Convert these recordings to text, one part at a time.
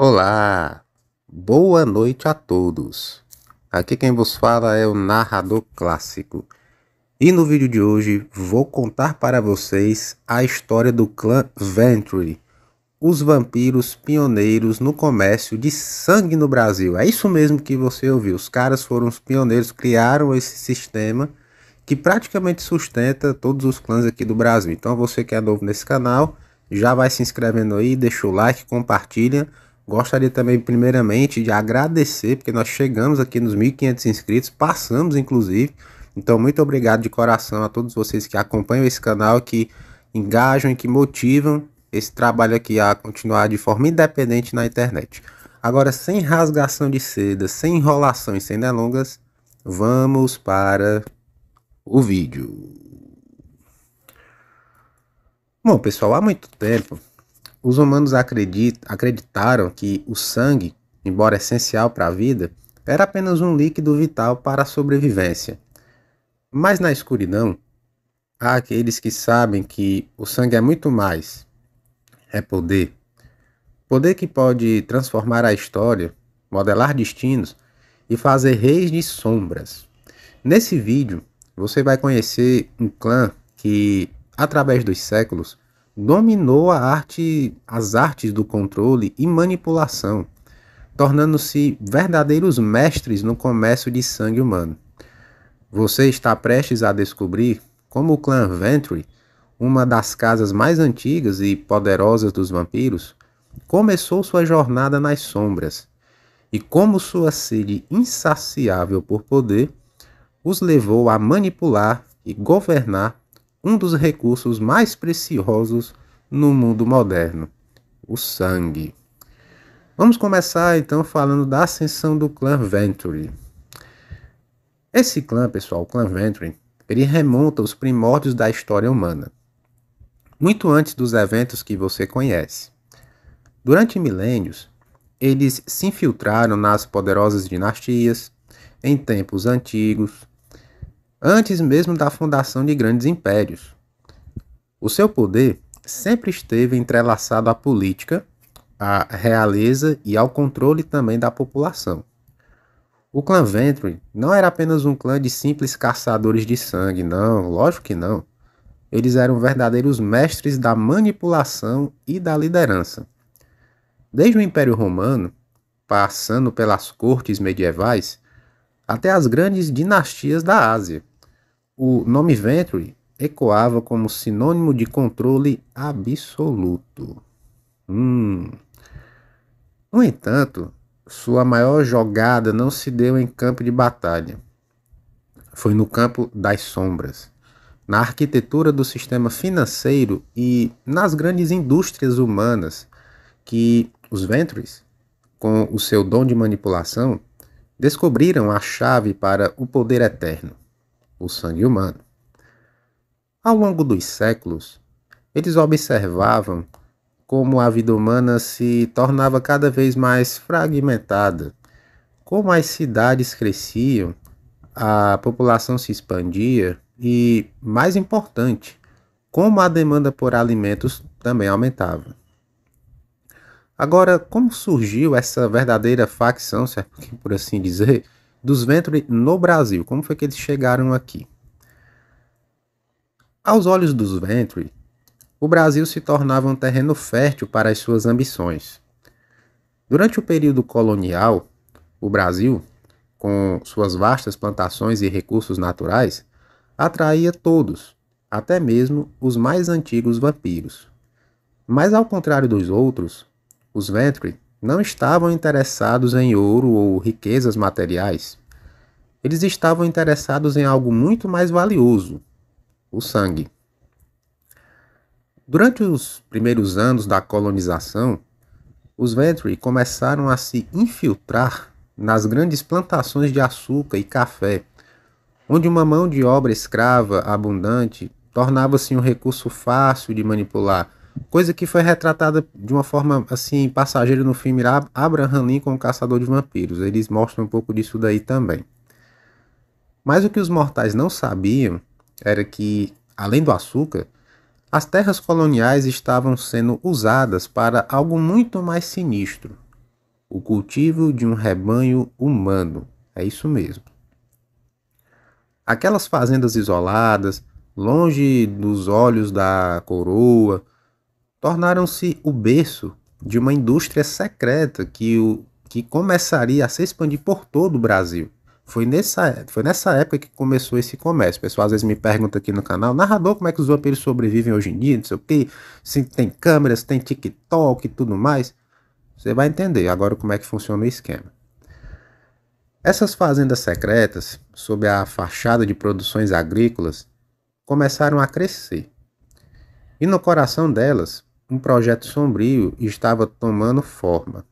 Olá, boa noite a todos. Aqui quem vos fala é o narrador clássico. E no vídeo de hoje vou contar para vocês a história do clã Ventry, os vampiros pioneiros no comércio de sangue no Brasil. É isso mesmo que você ouviu, os caras foram os pioneiros, criaram esse sistema que praticamente sustenta todos os clãs aqui do Brasil. Então você que é novo nesse canal, já vai se inscrevendo aí, deixa o like, compartilha. Gostaria também primeiramente de agradecer, porque nós chegamos aqui nos 1.500 inscritos, passamos inclusive. Então muito obrigado de coração a todos vocês que acompanham esse canal, que engajam e que motivam esse trabalho aqui a continuar de forma independente na internet. Agora, sem rasgação de seda, sem enrolação e sem delongas, vamos para o vídeo. Bom, pessoal, há muito tempo, os humanos acreditaram que o sangue, embora essencial para a vida, era apenas um líquido vital para a sobrevivência. Mas na escuridão, há aqueles que sabem que o sangue é muito mais. É poder. Poder que pode transformar a história, modelar destinos e fazer reis de sombras. Nesse vídeo, você vai conhecer um clã que, através dos séculos, dominou as artes do controle e manipulação, tornando-se verdadeiros mestres no comércio de sangue humano. Você está prestes a descobrir como o clã Ventry, uma das casas mais antigas e poderosas dos vampiros, começou sua jornada nas sombras, e como sua sede insaciável por poder os levou a manipular e governar um dos recursos mais preciosos no mundo moderno, o sangue. Vamos começar então falando da ascensão do clã Ventry. Esse clã, pessoal, o clã Ventry, ele remonta aos primórdios da história humana, muito antes dos eventos que você conhece. Durante milênios, eles se infiltraram nas poderosas dinastias, em tempos antigos, antes mesmo da fundação de grandes impérios. O seu poder sempre esteve entrelaçado à política, à realeza e ao controle também da população. O clã Ventry não era apenas um clã de simples caçadores de sangue, não, lógico que não. Eles eram verdadeiros mestres da manipulação e da liderança. Desde o Império Romano, passando pelas cortes medievais, até as grandes dinastias da Ásia, o nome Ventry ecoava como sinônimo de controle absoluto. No entanto, sua maior jogada não se deu em campo de batalha. Foi no campo das sombras, na arquitetura do sistema financeiro e nas grandes indústrias humanas, que os Ventrys, com o seu dom de manipulação, descobriram a chave para o poder eterno, o sangue humano. Ao longo dos séculos, eles observavam como a vida humana se tornava cada vez mais fragmentada, como as cidades cresciam, a população se expandia e, mais importante, como a demanda por alimentos também aumentava. Agora, como surgiu essa verdadeira facção, por assim dizer, dos Ventry no Brasil? Como foi que eles chegaram aqui? Aos olhos dos Ventry, o Brasil se tornava um terreno fértil para as suas ambições. Durante o período colonial, o Brasil, com suas vastas plantações e recursos naturais, atraía todos, até mesmo os mais antigos vampiros. Mas ao contrário dos outros, os Ventry não estavam interessados em ouro ou riquezas materiais. Eles estavam interessados em algo muito mais valioso, o sangue. Durante os primeiros anos da colonização, os Ventry começaram a se infiltrar nas grandes plantações de açúcar e café, onde uma mão de obra escrava abundante tornava-se um recurso fácil de manipular, coisa que foi retratada de uma forma assim passageira no filme Abraham Lincoln, o Caçador de Vampiros. Eles mostram um pouco disso daí também. Mas o que os mortais não sabiam era que, além do açúcar, as terras coloniais estavam sendo usadas para algo muito mais sinistro: o cultivo de um rebanho humano. É isso mesmo. Aquelas fazendas isoladas, longe dos olhos da coroa, tornaram-se o berço de uma indústria secreta que começaria a se expandir por todo o Brasil. Foi nessa época que começou esse comércio. O pessoal às vezes me pergunta aqui no canal, narrador, como é que os vampiros sobrevivem hoje em dia, não sei o quê, se tem câmeras, tem TikTok e tudo mais. Você vai entender agora como é que funciona o esquema. Essas fazendas secretas, sob a fachada de produções agrícolas, começaram a crescer. E no coração delas, um projeto sombrio estava tomando forma.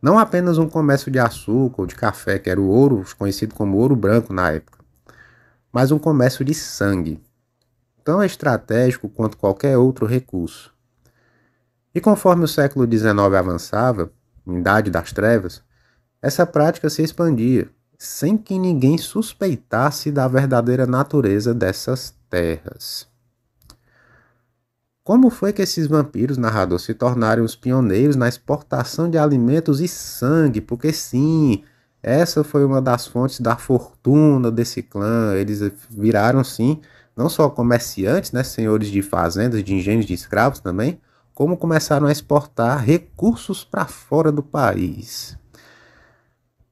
Não apenas um comércio de açúcar ou de café, que era o ouro, conhecido como ouro branco na época, mas um comércio de sangue, tão estratégico quanto qualquer outro recurso. E conforme o século XIX avançava, em Idade das Trevas, essa prática se expandia, sem que ninguém suspeitasse da verdadeira natureza dessas terras. Como foi que esses vampiros, narrador, se tornaram os pioneiros na exportação de alimentos e sangue? Porque sim, essa foi uma das fontes da fortuna desse clã. Eles viraram, sim, não só comerciantes, né, senhores de fazendas, de engenhos de escravos também, como começaram a exportar recursos para fora do país.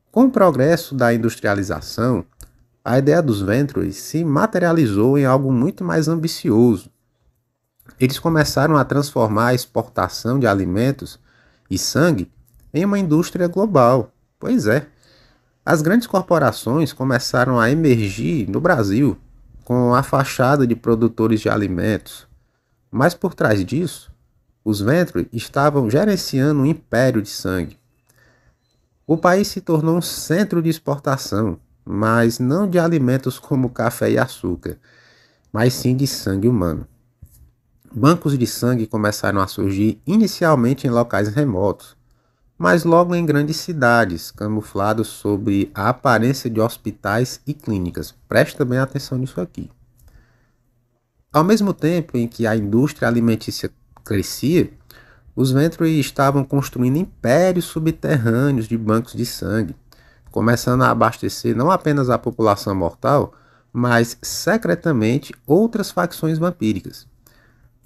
Com o progresso da industrialização, a ideia dos Ventures se materializou em algo muito mais ambicioso. Eles começaram a transformar a exportação de alimentos e sangue em uma indústria global. Pois é, as grandes corporações começaram a emergir no Brasil com a fachada de produtores de alimentos. Mas por trás disso, os Ventures estavam gerenciando um império de sangue. O país se tornou um centro de exportação, mas não de alimentos como café e açúcar, mas sim de sangue humano. Bancos de sangue começaram a surgir inicialmente em locais remotos, mas logo em grandes cidades, camuflados sob a aparência de hospitais e clínicas. Preste bem atenção nisso aqui. Ao mesmo tempo em que a indústria alimentícia crescia, os Ventures estavam construindo impérios subterrâneos de bancos de sangue, começando a abastecer não apenas a população mortal, mas secretamente outras facções vampíricas.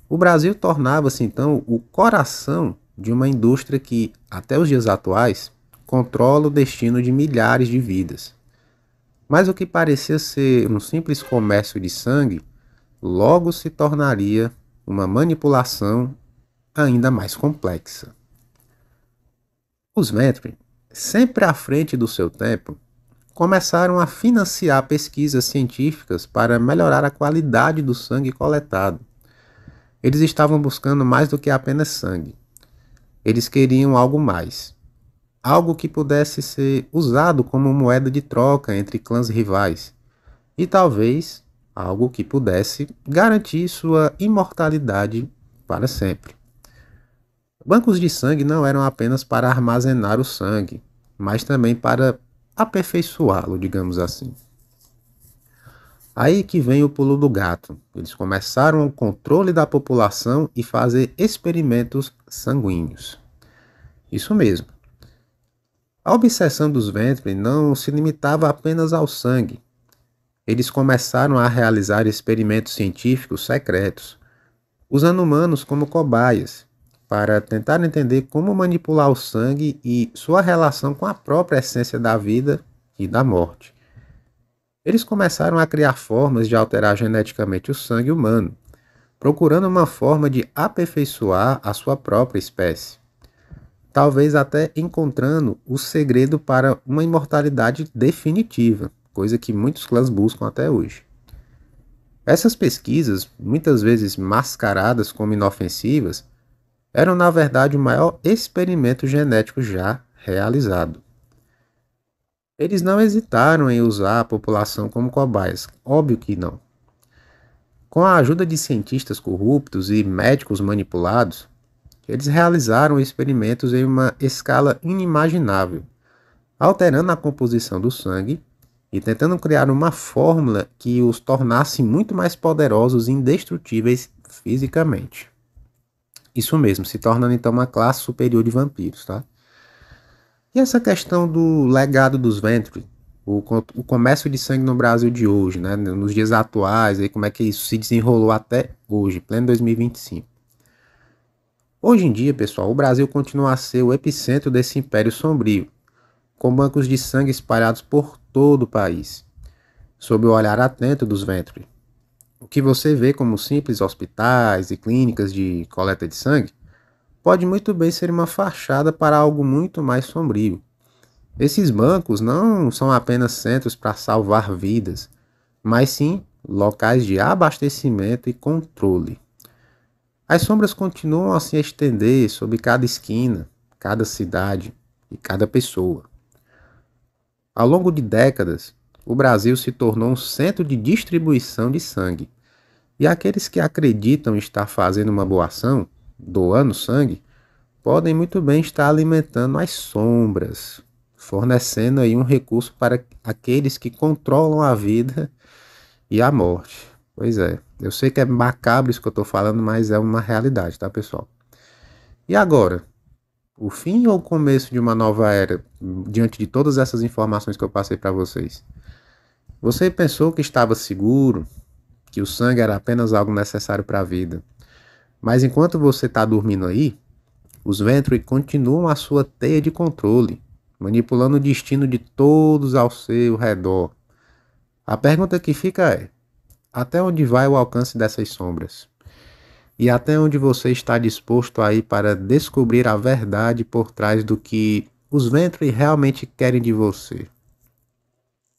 O Brasil tornava-se então o coração de uma indústria que, até os dias atuais, controla o destino de milhares de vidas. Mas o que parecia ser um simples comércio de sangue, logo se tornaria uma manipulação ainda mais complexa. Os Ventures, sempre à frente do seu tempo, começaram a financiar pesquisas científicas para melhorar a qualidade do sangue coletado. Eles estavam buscando mais do que apenas sangue. Eles queriam algo mais. Algo que pudesse ser usado como moeda de troca entre clãs rivais. E talvez algo que pudesse garantir sua imortalidade para sempre. Bancos de sangue não eram apenas para armazenar o sangue, mas também para aperfeiçoá-lo, digamos assim. Aí que vem o pulo do gato. Eles começaram o controle da população e fazer experimentos sanguíneos. Isso mesmo. A obsessão dos Ventures não se limitava apenas ao sangue. Eles começaram a realizar experimentos científicos secretos, usando humanos como cobaias, para tentar entender como manipular o sangue e sua relação com a própria essência da vida e da morte. Eles começaram a criar formas de alterar geneticamente o sangue humano, procurando uma forma de aperfeiçoar a sua própria espécie. Talvez até encontrando o segredo para uma imortalidade definitiva, coisa que muitos clãs buscam até hoje. Essas pesquisas, muitas vezes mascaradas como inofensivas, eram na verdade o maior experimento genético já realizado. Eles não hesitaram em usar a população como cobaias, óbvio que não. Com a ajuda de cientistas corruptos e médicos manipulados, eles realizaram experimentos em uma escala inimaginável, alterando a composição do sangue e tentando criar uma fórmula que os tornasse muito mais poderosos e indestrutíveis fisicamente. Isso mesmo, se tornando então uma classe superior de vampiros, tá? E essa questão do legado dos Venturi, o comércio de sangue no Brasil de hoje, né, nos dias atuais, aí como é que isso se desenrolou até hoje, pleno 2025. Hoje em dia, pessoal, o Brasil continua a ser o epicentro desse império sombrio, com bancos de sangue espalhados por todo o país, sob o olhar atento dos Venturi. O que você vê como simples hospitais e clínicas de coleta de sangue pode muito bem ser uma fachada para algo muito mais sombrio. Esses bancos não são apenas centros para salvar vidas, mas sim locais de abastecimento e controle. As sombras continuam a se estender sobre cada esquina, cada cidade e cada pessoa. Ao longo de décadas, o Brasil se tornou um centro de distribuição de sangue. E aqueles que acreditam estar fazendo uma boa ação, doando sangue, podem muito bem estar alimentando as sombras, fornecendo aí um recurso para aqueles que controlam a vida e a morte. Pois é, eu sei que é macabro isso que eu estou falando, mas é uma realidade, tá, pessoal? E agora, o fim ou o começo de uma nova era, diante de todas essas informações que eu passei para vocês? Você pensou que estava seguro, que o sangue era apenas algo necessário para a vida. Mas enquanto você está dormindo aí, os Venturi continuam a sua teia de controle, manipulando o destino de todos ao seu redor. A pergunta que fica é: até onde vai o alcance dessas sombras? E até onde você está disposto a ir para descobrir a verdade por trás do que os Venturi realmente querem de você?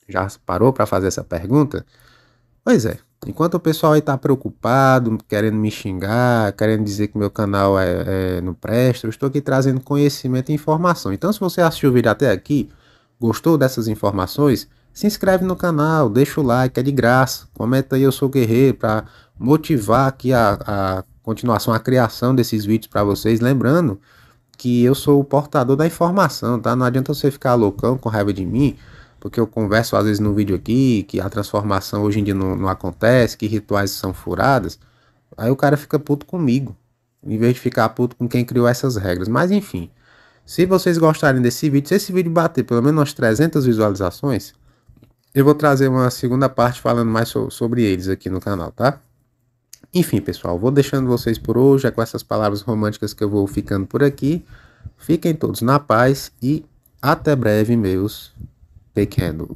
Já parou para fazer essa pergunta? Pois é, enquanto o pessoal aí tá preocupado, querendo me xingar, querendo dizer que meu canal não presta, eu estou aqui trazendo conhecimento e informação. Então, se você assistiu o vídeo até aqui, gostou dessas informações, se inscreve no canal, deixa o like, é de graça. Comenta aí, eu sou guerreiro, para motivar aqui a continuação, a criação desses vídeos para vocês. Lembrando que eu sou o portador da informação, tá? Não adianta você ficar loucão com raiva de mim, porque eu converso às vezes no vídeo aqui, que a transformação hoje em dia não acontece, que rituais são furadas. Aí o cara fica puto comigo, em vez de ficar puto com quem criou essas regras. Mas enfim, se vocês gostarem desse vídeo, se esse vídeo bater pelo menos umas 300 visualizações, eu vou trazer uma segunda parte falando mais sobre eles aqui no canal, tá? Enfim, pessoal, vou deixando vocês por hoje, é com essas palavras românticas que eu vou ficando por aqui. Fiquem todos na paz e até breve, meus pequenos.